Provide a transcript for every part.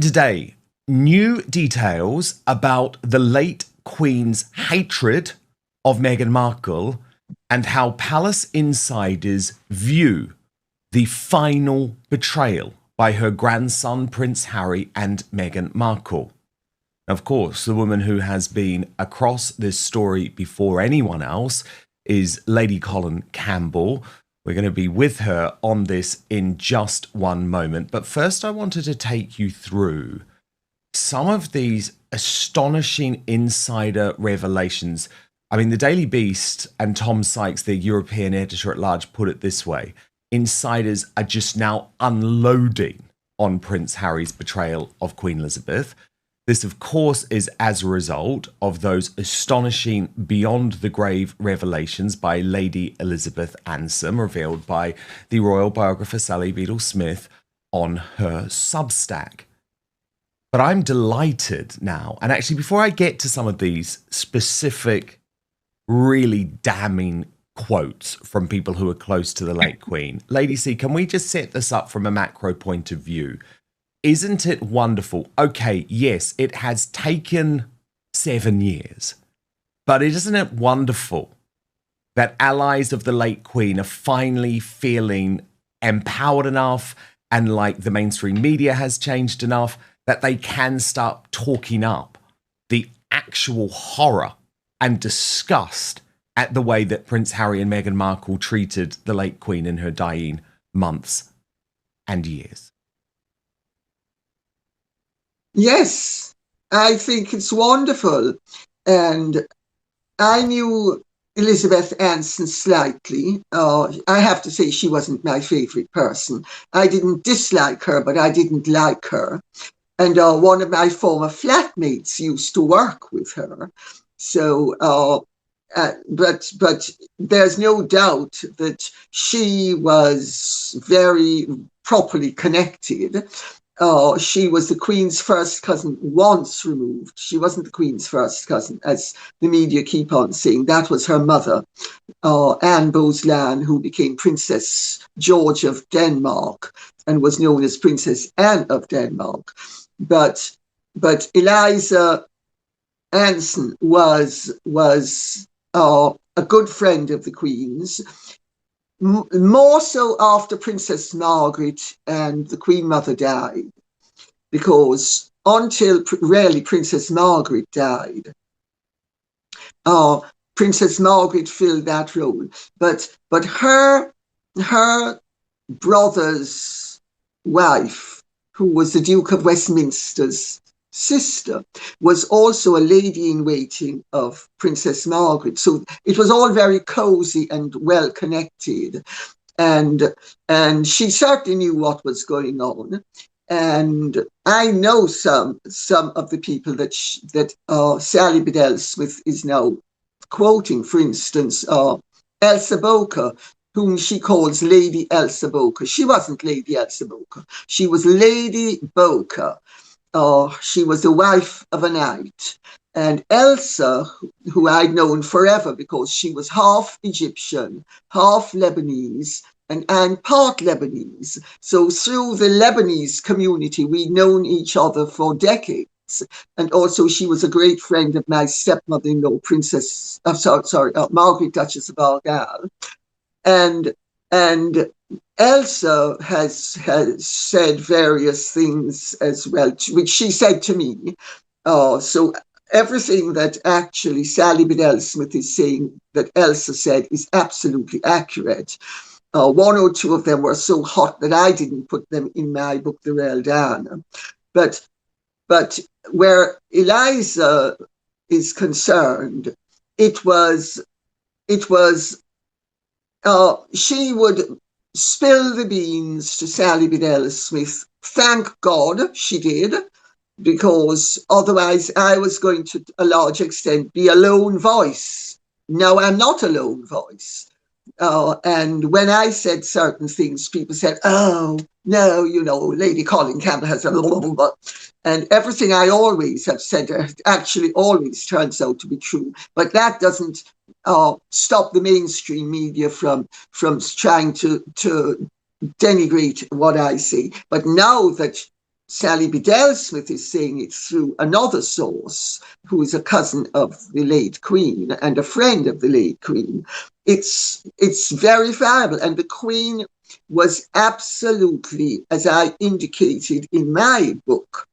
Today, new details about the late Queen's hatred of Meghan Markle and how palace insiders view the final betrayal by her grandson, Prince Harry, and Meghan Markle. Of course, the woman who has been across this story before anyone else is Lady Colin Campbell. We're going to be with her on this in just one moment. But first, I wanted to take you through some of these astonishing insider revelations. I mean, the Daily Beast and Tom Sykes, the European editor-at-large, put it this way. Insiders are just now unloading on Prince Harry's betrayal of Queen Elizabeth. This, of course, is as a result of those astonishing beyond the grave revelations by Lady Elizabeth Anson, revealed by the royal biographer Sally Bedell Smith on her Substack. But I'm delighted now, and actually before I get to some of these specific, really damning quotes from people who are close to the late Queen, Lady C, can we just set this up from a macro point of view? Isn't it wonderful? Okay, yes, it has taken 7 years, but isn't it wonderful that allies of the late Queen are finally feeling empowered enough and like the mainstream media has changed enough that they can start talking up the actual horror and disgust at the way that Prince Harry and Meghan Markle treated the late Queen in her dying months and years? Yes, I think it's wonderful. And I knew Elizabeth Anson slightly. I have to say she wasn't my favorite person. I didn't dislike her, but I didn't like her. And one of my former flatmates used to work with her. So, but there's no doubt that she was very properly connected. She was the Queen's first cousin once removed. She wasn't the Queen's first cousin, as the media keep on saying. That was her mother, Anne Boleyn, who became Princess George of Denmark and was known as Princess Anne of Denmark. But Eliza Anson was a good friend of the Queen's. More so after Princess Margaret and the Queen Mother died, because until really Princess Margaret died, Princess Margaret filled that role. But her brother's wife, who was the Duke of Westminster's sister, was also a lady in waiting of Princess Margaret. So it was all very cozy and well connected, and she certainly knew what was going on. And I know some of the people that Sally Bedell Smith is now quoting. For instance, Elsa Boker, whom she calls Lady Elsa Boker. She wasn't Lady Elsa Boker. She was Lady Boker. She was the wife of a knight. And Elsa, who I'd known forever because she was half Egyptian, half Lebanese, and part Lebanese. So through the Lebanese community, we'd known each other for decades. And also she was a great friend of my stepmother-in-law, Margaret, Duchess of Argyll. And Elsa has said various things as well, which she said to me. So everything that actually Sally Bedell Smith is saying that Elsa said is absolutely accurate. One or two of them were so hot that I didn't put them in my book, The Real Diana. But where Eliza is concerned, it was she would spill the beans to Sally Bedell Smith. Thank God she did, because otherwise I was going to a large extent be a lone voice. Now I'm not a lone voice. And when I said certain things, people said, oh, no, Lady Colin Campbell has a blah, blah, blah. And everything I always have said actually always turns out to be true. But that doesn't stop the mainstream media from trying to denigrate what I say. But now that Sally Bedell Smith is saying it through another source, who is a cousin of the late Queen and a friend of the late Queen. It's verifiable, and the Queen was absolutely, as I indicated in my book,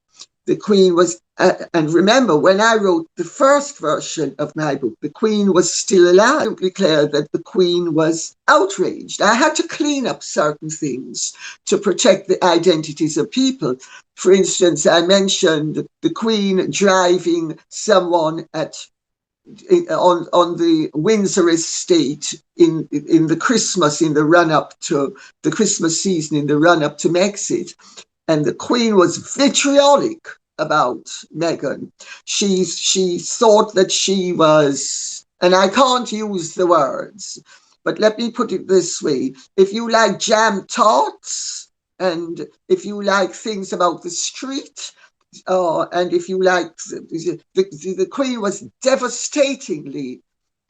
the Queen was, and remember, when I wrote the first version of my book, the Queen was still alive. I declared that the Queen was outraged. I had to clean up certain things to protect the identities of people. For instance, I mentioned the Queen driving someone on the Windsor estate in the Christmas, in the run-up to the Christmas season, in the run-up to Brexit. And the Queen was vitriolic about Meghan. She thought that she was, and I can't use the words, but let me put it this way. If you like jam tarts, and if you like things about the street, and if you like, the Queen was devastatingly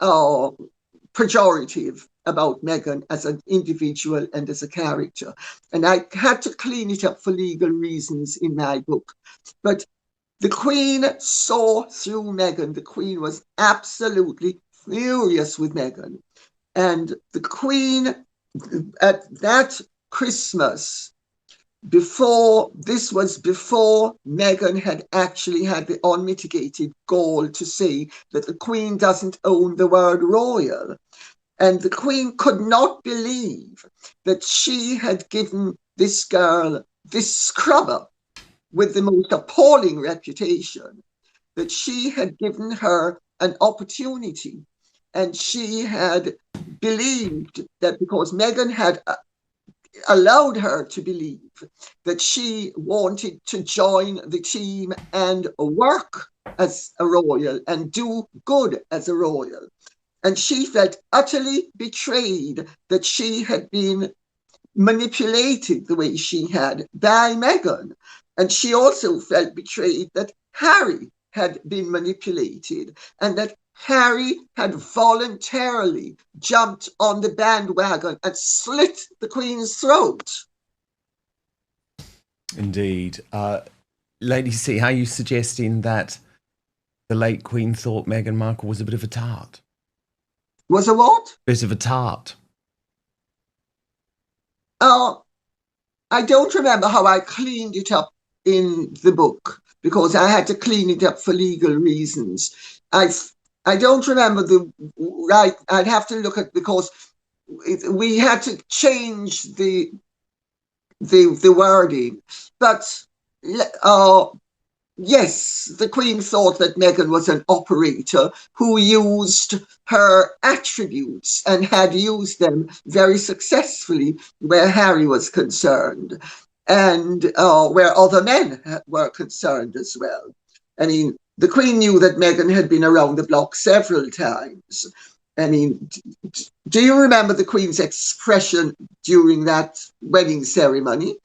pejorative about Meghan as an individual and as a character. And I had to clean it up for legal reasons in my book. But the Queen saw through Meghan. The Queen was absolutely furious with Meghan. And the Queen, at that Christmas, before Meghan had actually had the unmitigated gall to say that the Queen doesn't own the word royal. And the Queen could not believe that she had given this girl, this scrubber with the most appalling reputation, that she had given her an opportunity. And she had believed that because Meghan had allowed her to believe that she wanted to join the team and work as a royal and do good as a royal. And she felt utterly betrayed that she had been manipulated the way she had by Meghan. And she also felt betrayed that Harry had been manipulated and that Harry had voluntarily jumped on the bandwagon and slit the Queen's throat. Indeed. Lady C, how are you suggesting that the late Queen thought Meghan Markle was a bit of a tart? Was a what? Bit of a tart. I don't remember how I cleaned it up in the book because I had to clean it up for legal reasons. I don't remember the right. I'd have to look at, because we had to change the wording. But yes, the Queen thought that Meghan was an operator who used her attributes and had used them very successfully where Harry was concerned and where other men were concerned as well. I mean, the Queen knew that Meghan had been around the block several times. I mean, do you remember the Queen's expression during that wedding ceremony?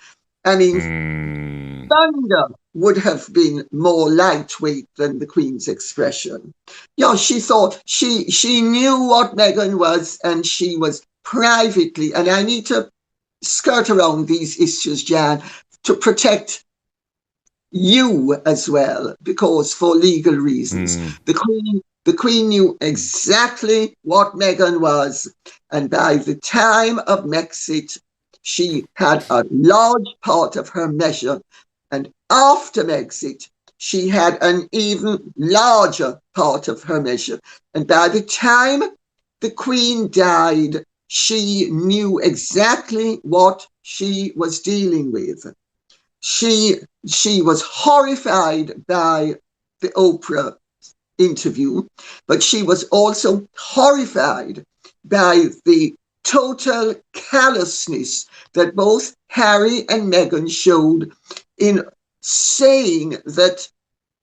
I mean, thunder would have been more lightweight than the Queen's expression. Yeah, she thought she knew what Meghan was, and she was privately, and I need to skirt around these issues, Jan, to protect you as well, because for legal reasons, the Queen knew exactly what Meghan was, and by the time of Brexit, she had a large part of her measure, and after Brexit, she had an even larger part of her measure. And by the time the Queen died, she knew exactly what she was dealing with. She was horrified by the Oprah interview, but she was also horrified by the total callousness that both Harry and Meghan showed in saying that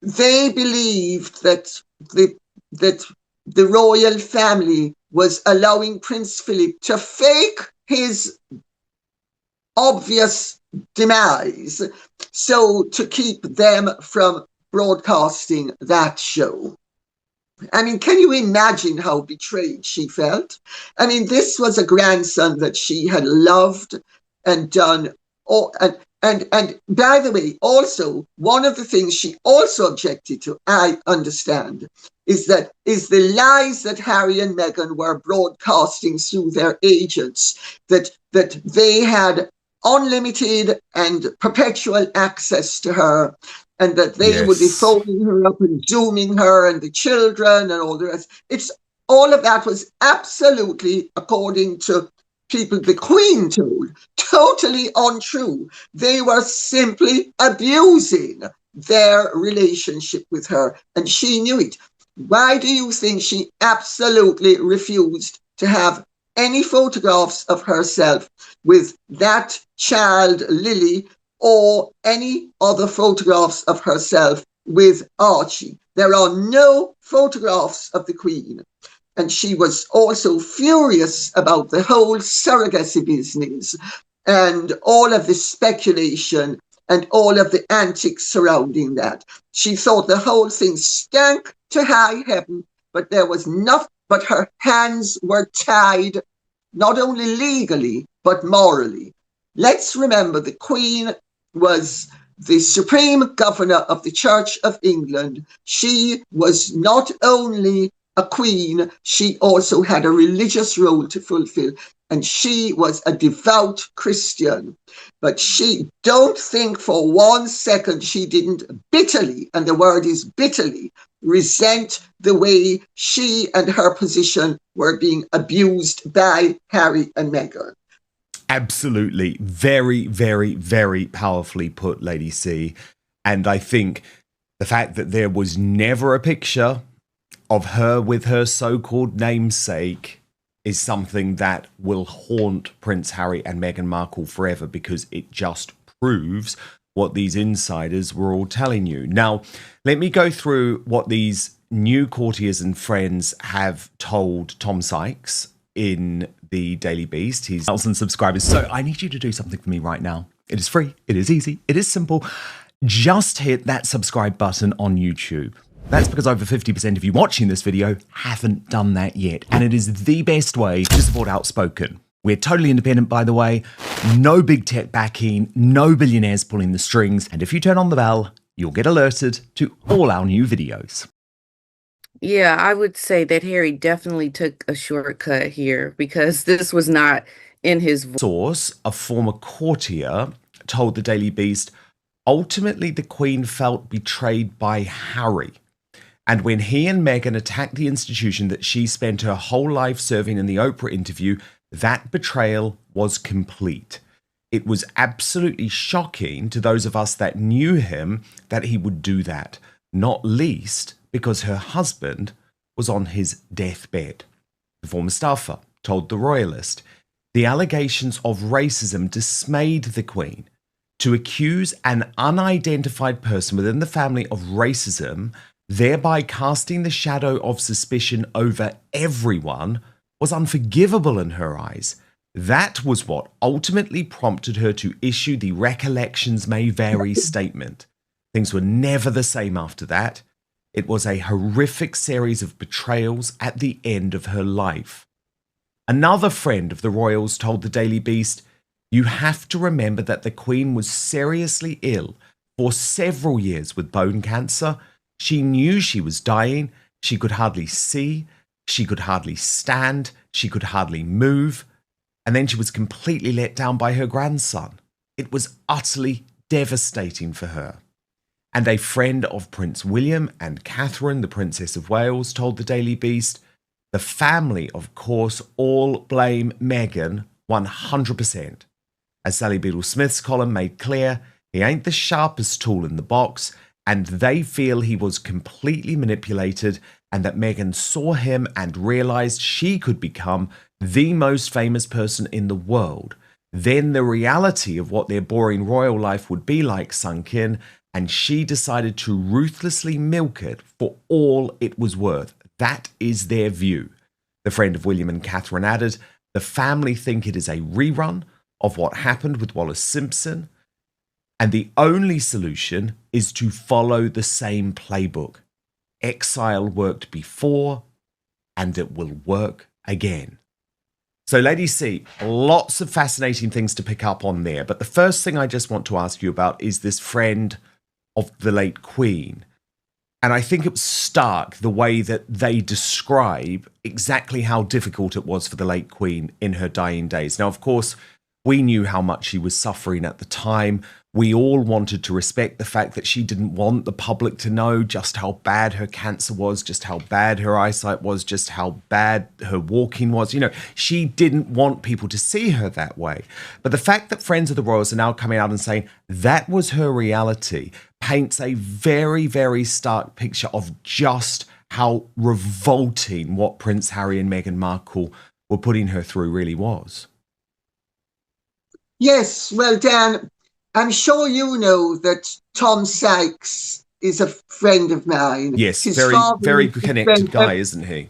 they believed that the royal family was allowing Prince Philip to fake his obvious demise, so to keep them from broadcasting that show. I mean, can you imagine how betrayed she felt? I mean, this was a grandson that she had loved and done, and And by the way, also, one of the things she also objected to, I understand, is the lies that Harry and Meghan were broadcasting through their agents, that they had unlimited and perpetual access to her, and that they would be Yes. phoning her up and zooming her and the children and all the rest. It's all of that was absolutely, according to people the Queen told, totally untrue. They were simply abusing their relationship with her, and she knew it. Why do you think she absolutely refused to have any photographs of herself with that child, Lily, or any other photographs of herself with Archie? There are no photographs of the Queen. And she was also furious about the whole surrogacy business and all of the speculation and all of the antics surrounding that. She thought the whole thing stank to high heaven, but there was nothing, but her hands were tied, not only legally, but morally. Let's remember the Queen was the supreme governor of the Church of England. She was not only a queen, she also had a religious role to fulfill, and she was a devout Christian. But she, don't think for 1 second she didn't bitterly, and the word is bitterly, resent the way she and her position were being abused by Harry and Meghan. Absolutely. Very, very, very powerfully put, Lady C. And I think the fact that there was never a picture of her with her so-called namesake is something that will haunt Prince Harry and Meghan Markle forever, because it just proves what these insiders were all telling you. Now, let me go through what these new courtiers and friends have told Tom Sykes in the Daily Beast. He's 1,000 subscribers. So I need you to do something for me right now. It is free. It is easy. It is simple. Just hit that subscribe button on YouTube. That's because over 50% of you watching this video haven't done that yet. And it is the best way to support Outspoken. We're totally independent, by the way. No big tech backing, no billionaires pulling the strings. And if you turn on the bell, you'll get alerted to all our new videos. Yeah, I would say that Harry definitely took a shortcut here, because this was not in his source. A former courtier told the Daily Beast, ultimately the Queen felt betrayed by Harry. And when he and Meghan attacked the institution that she spent her whole life serving in the Oprah interview, that betrayal was complete. It was absolutely shocking to those of us that knew him that he would do that, not least because her husband was on his deathbed. The former staffer told the Royalist, the allegations of racism dismayed the Queen. To accuse an unidentified person within the family of racism, thereby casting the shadow of suspicion over everyone, was unforgivable in her eyes. That was what ultimately prompted her to issue the recollections may vary statement. Things were never the same after that. It was a horrific series of betrayals at the end of her life. Another friend of the royals told the Daily Beast, you have to remember that the Queen was seriously ill for several years with bone cancer. She knew she was dying. She could hardly see. She could hardly stand. She could hardly move. And then she was completely let down by her grandson. It was utterly devastating for her. And a friend of Prince William and Catherine, the Princess of Wales, told the Daily Beast, the family, of course, all blame Meghan 100%. As Sally Bedell Smith's column made clear, he ain't the sharpest tool in the box, and they feel he was completely manipulated and that Meghan saw him and realized she could become the most famous person in the world. Then the reality of what their boring royal life would be like sunk in, and she decided to ruthlessly milk it for all it was worth. That is their view. The friend of William and Catherine added, the family think it is a rerun of what happened with Wallis Simpson, and the only solution is to follow the same playbook. Exile worked before, and it will work again. So, Lady C, lots of fascinating things to pick up on there. But the first thing I just want to ask you about is this friend of the late Queen. And I think it was stark the way that they describe exactly how difficult it was for the late Queen in her dying days. Now, of course, we knew how much she was suffering at the time. We all wanted to respect the fact that she didn't want the public to know just how bad her cancer was, just how bad her eyesight was, just how bad her walking was. You know, she didn't want people to see her that way. But the fact that Friends of the Royals are now coming out and saying that was her reality paints a very, very stark picture of just how revolting what Prince Harry and Meghan Markle were putting her through really was. Yes, well, Dan, I'm sure you know that Tom Sykes is a friend of mine. Yes, His very, father very was a connected friend guy, isn't he?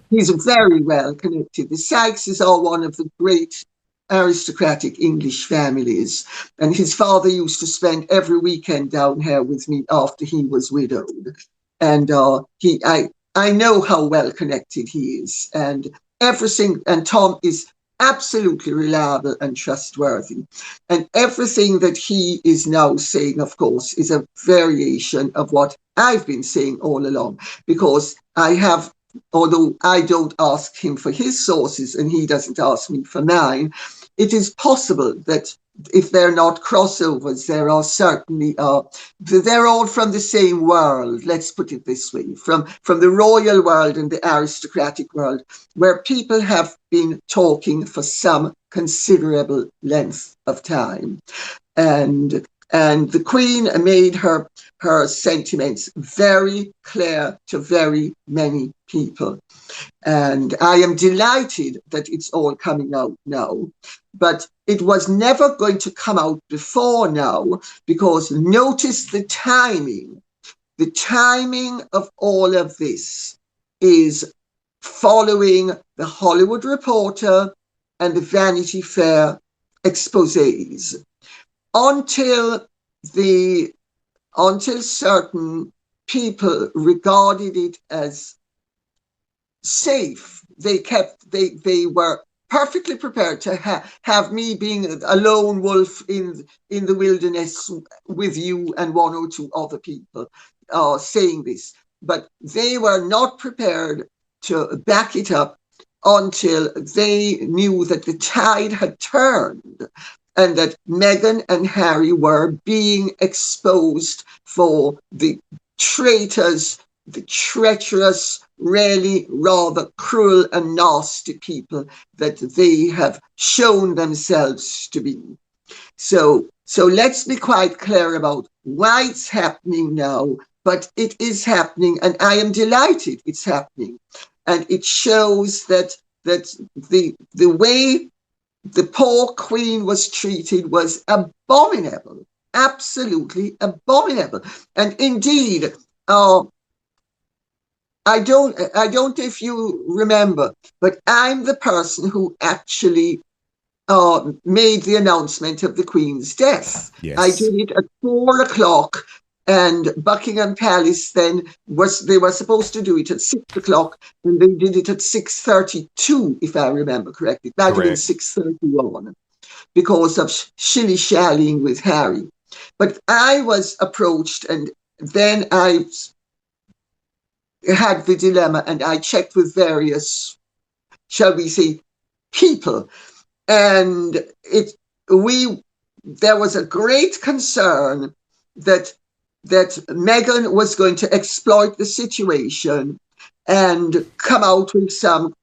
He's very well connected. The Sykes are one of the great aristocratic English families, and his father used to spend every weekend down here with me after he was widowed. And I know how well connected he is, and everything. And Tom is absolutely reliable and trustworthy. And everything that he is now saying, of course, is a variation of what I've been saying all along, because I have, although I don't ask him for his sources and he doesn't ask me for mine, it is possible that if they're not crossovers, there are certainly, they're all from the same world, let's put it this way, from the royal world and the aristocratic world, where people have been talking for some considerable length of time. And the Queen made her sentiments very clear to very many people. And I am delighted that it's all coming out now. But it was never going to come out before now, because notice the timing. The timing of all of this is following the Hollywood Reporter and the Vanity Fair exposés. Until certain people regarded it as safe, they were perfectly prepared to have me being a lone wolf in the wilderness with you and one or two other people saying this. But they were not prepared to back it up until they knew that the tide had turned and that Meghan and Harry were being exposed for the traitors, the treacherous, really rather cruel and nasty people that they have shown themselves to be. So let's be quite clear about why it's happening now, but it is happening, and I am delighted it's happening. And it shows that the way the poor Queen was treated was abominable, absolutely abominable. And indeed, I don't know if you remember, but I'm the person who actually made the announcement of the Queen's death. Yes. I did it at 4:00, and Buckingham Palace then they were supposed to do it at 6:00, and they did it at 6:32, if I remember correctly. It might have been 6:31 because of shilly-shallying with Harry. But I was approached, and then I had the dilemma, and I checked with various, shall we say, people, and there was a great concern that Meghan was going to exploit the situation and come out with some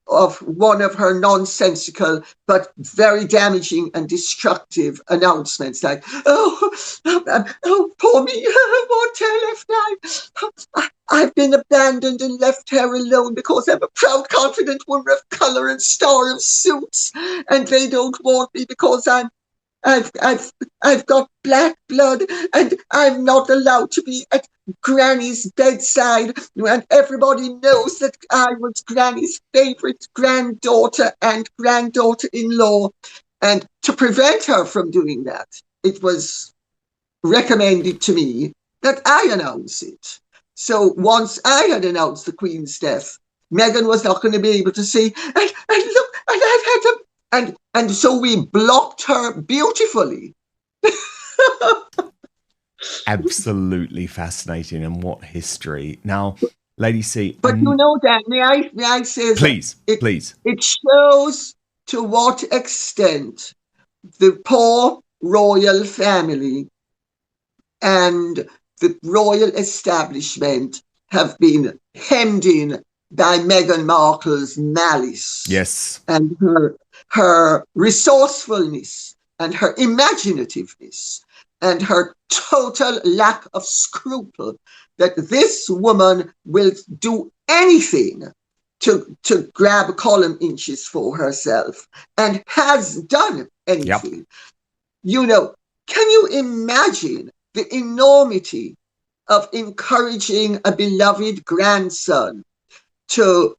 of one of her nonsensical but very damaging and destructive announcements, like, oh, poor me, what have left I've been abandoned and left here alone because I'm a proud, confident woman of colour and star of suits, and they don't want me because I've got black blood and I'm not allowed to be at Granny's bedside, and everybody knows that I was Granny's favourite granddaughter and granddaughter-in-law. And to prevent her from doing that, it was recommended to me that I announce it. So once I had announced the Queen's death, Meghan was not going to be able to see. And look, and I've had to, and so we blocked her beautifully. Absolutely fascinating, and what history. Now, Lady C. But you know, Dan, may I say please, that please. It shows to what extent the poor royal family and the royal establishment have been hemmed in by Meghan Markle's malice. Yes. And her resourcefulness and her imaginativeness and her total lack of scruple, that this woman will do anything to grab column inches for herself, and has done anything. Yep. You know, can you imagine the enormity of encouraging a beloved grandson to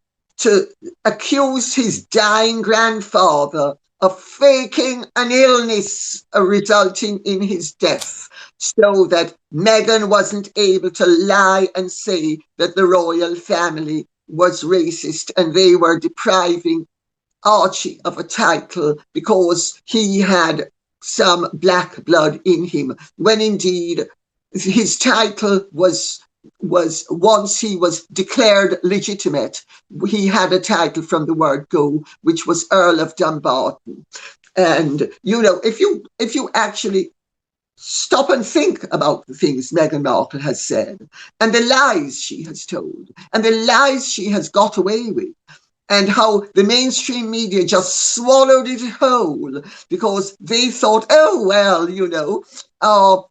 accuse his dying grandfather of faking an illness resulting in his death, so that Meghan wasn't able to lie and say that the royal family was racist and they were depriving Archie of a title because he had some black blood in him, when indeed his title was once he was declared legitimate, he had a title from the word go, which was Earl of Dumbarton. And you know, if you actually stop and think about the things Meghan Markle has said, and the lies she has told, and the lies she has got away with, and how the mainstream media just swallowed it whole because they thought, oh, well, you know,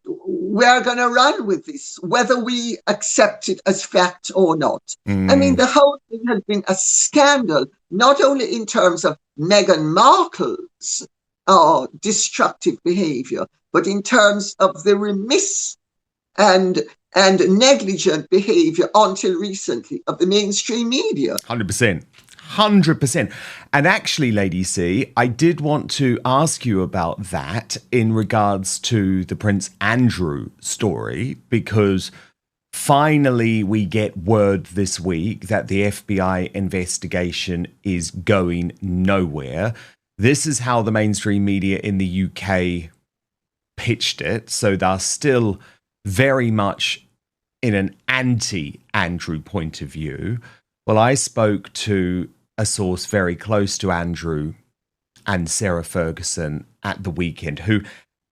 we're going to run with this, whether we accept it as fact or not. I mean, the whole thing has been a scandal, not only in terms of Meghan Markle's destructive behavior, but in terms of the remiss and negligent behavior until recently of the mainstream media. 100%. 100%. And actually, Lady C, I did want to ask you about that in regards to the Prince Andrew story, because finally we get word this week that the FBI investigation is going nowhere. This is how the mainstream media in the UK pitched it. So they're still very much in an anti-Andrew point of view. Well, I spoke to a source very close to Andrew and Sarah Ferguson at the weekend, who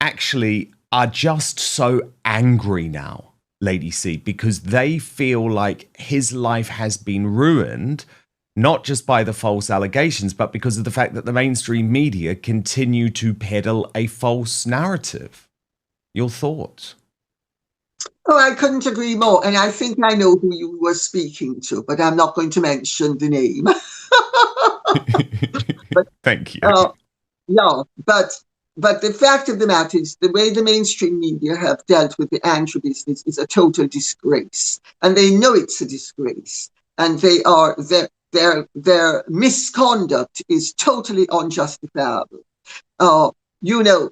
actually are just so angry now, Lady C, because they feel like his life has been ruined, not just by the false allegations, but because of the fact that the mainstream media continue to peddle a false narrative. Your thoughts? Oh, I couldn't agree more. And I think I know who you were speaking to, but I'm not going to mention the name. But, thank you. Yeah, but the fact of the matter is, the way the mainstream media have dealt with the Andrew business is a total disgrace, and they know it's a disgrace, and they are their misconduct is totally unjustifiable. You know,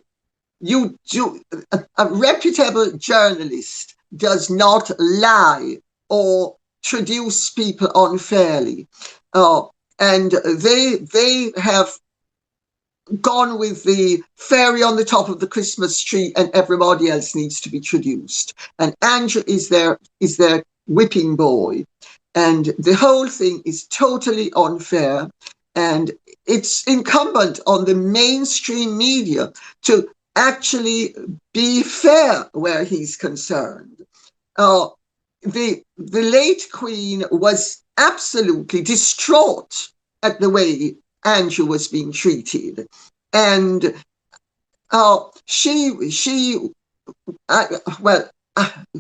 a reputable journalist does not lie or traduce people unfairly. And they have gone with the fairy on the top of the Christmas tree and everybody else needs to be traduced. And Andrew is their whipping boy. And the whole thing is totally unfair. And it's incumbent on the mainstream media to actually be fair where he's concerned. The late Queen was absolutely distraught at the way Andrew was being treated, and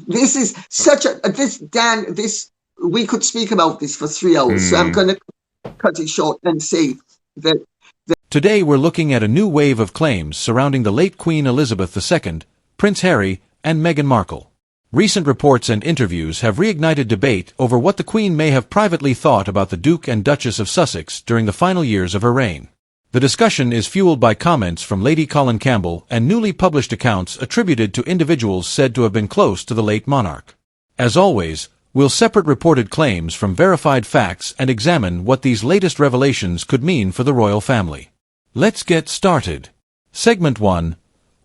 this is such this we could speak about this for 3 hours, so I'm going to cut it short and say that. Today we're looking at a new wave of claims surrounding the late Queen Elizabeth II, Prince Harry, and Meghan Markle. Recent reports and interviews have reignited debate over what the Queen may have privately thought about the Duke and Duchess of Sussex during the final years of her reign. The discussion is fueled by comments from Lady Colin Campbell and newly published accounts attributed to individuals said to have been close to the late monarch. As always, We'll separate reported claims from verified facts and examine what these latest revelations could mean for the royal family. Let's get started. Segment 1.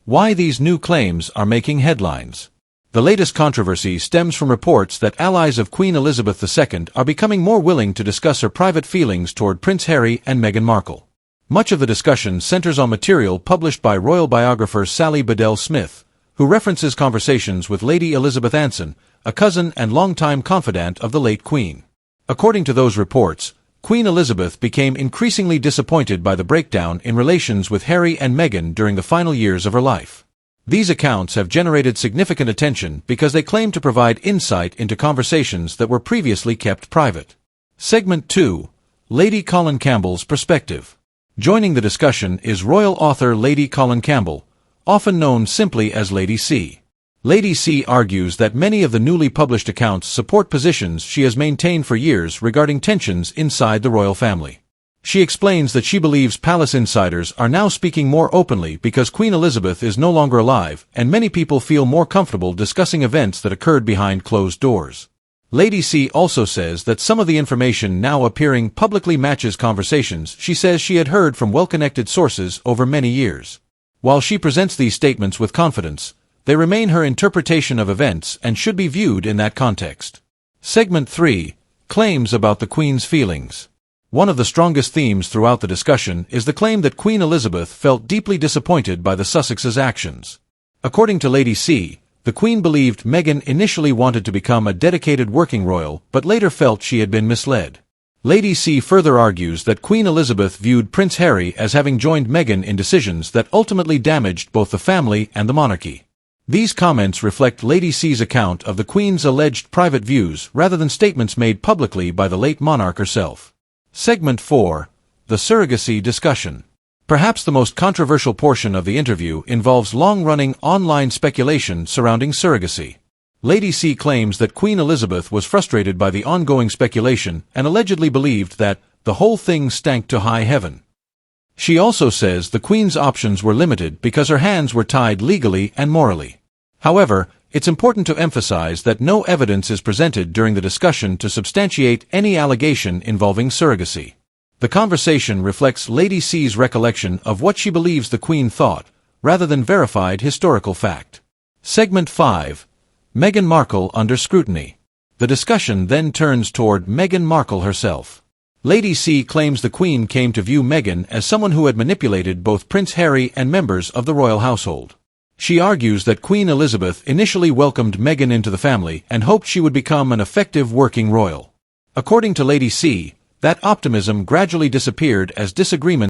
Why these new claims are making headlines. The latest controversy stems from reports that allies of Queen Elizabeth II are becoming more willing to discuss her private feelings toward Prince Harry and Meghan Markle. Much of the discussion centers on material published by royal biographer Sally Bedell Smith, who references conversations with Lady Elizabeth Anson, a cousin and longtime confidant of the late Queen. According to those reports, Queen Elizabeth became increasingly disappointed by the breakdown in relations with Harry and Meghan during the final years of her life. These accounts have generated significant attention because they claim to provide insight into conversations that were previously kept private. Segment 2. Lady Colin Campbell's perspective. Joining the discussion is royal author Lady Colin Campbell, often known simply as Lady C. Lady C argues that many of the newly published accounts support positions she has maintained for years regarding tensions inside the royal family. She explains that she believes palace insiders are now speaking more openly because Queen Elizabeth is no longer alive, and many people feel more comfortable discussing events that occurred behind closed doors. Lady C also says that some of the information now appearing publicly matches conversations she says she had heard from well-connected sources over many years. While she presents these statements with confidence, they remain her interpretation of events and should be viewed in that context. Segment 3. Claims about the Queen's feelings. One of the strongest themes throughout the discussion is the claim that Queen Elizabeth felt deeply disappointed by the Sussexes' actions. According to Lady C, the Queen believed Meghan initially wanted to become a dedicated working royal but later felt she had been misled. Lady C further argues that Queen Elizabeth viewed Prince Harry as having joined Meghan in decisions that ultimately damaged both the family and the monarchy. These comments reflect Lady C's account of the Queen's alleged private views rather than statements made publicly by the late monarch herself. Segment 4. The Surrogacy discussion. Perhaps the most controversial portion of the interview involves long-running online speculation surrounding surrogacy. Lady C claims that Queen Elizabeth was frustrated by the ongoing speculation and allegedly believed that the whole thing stank to high heaven. She also says the Queen's options were limited because her hands were tied legally and morally. However, it's important to emphasize that no evidence is presented during the discussion to substantiate any allegation involving surrogacy. The conversation reflects Lady C's recollection of what she believes the Queen thought, rather than verified historical fact. Segment 5. Meghan Markle under scrutiny. The discussion then turns toward Meghan Markle herself. Lady C claims the Queen came to view Meghan as someone who had manipulated both Prince Harry and members of the royal household. She argues that Queen Elizabeth initially welcomed Meghan into the family and hoped she would become an effective working royal. According to Lady C, that optimism gradually disappeared as disagreements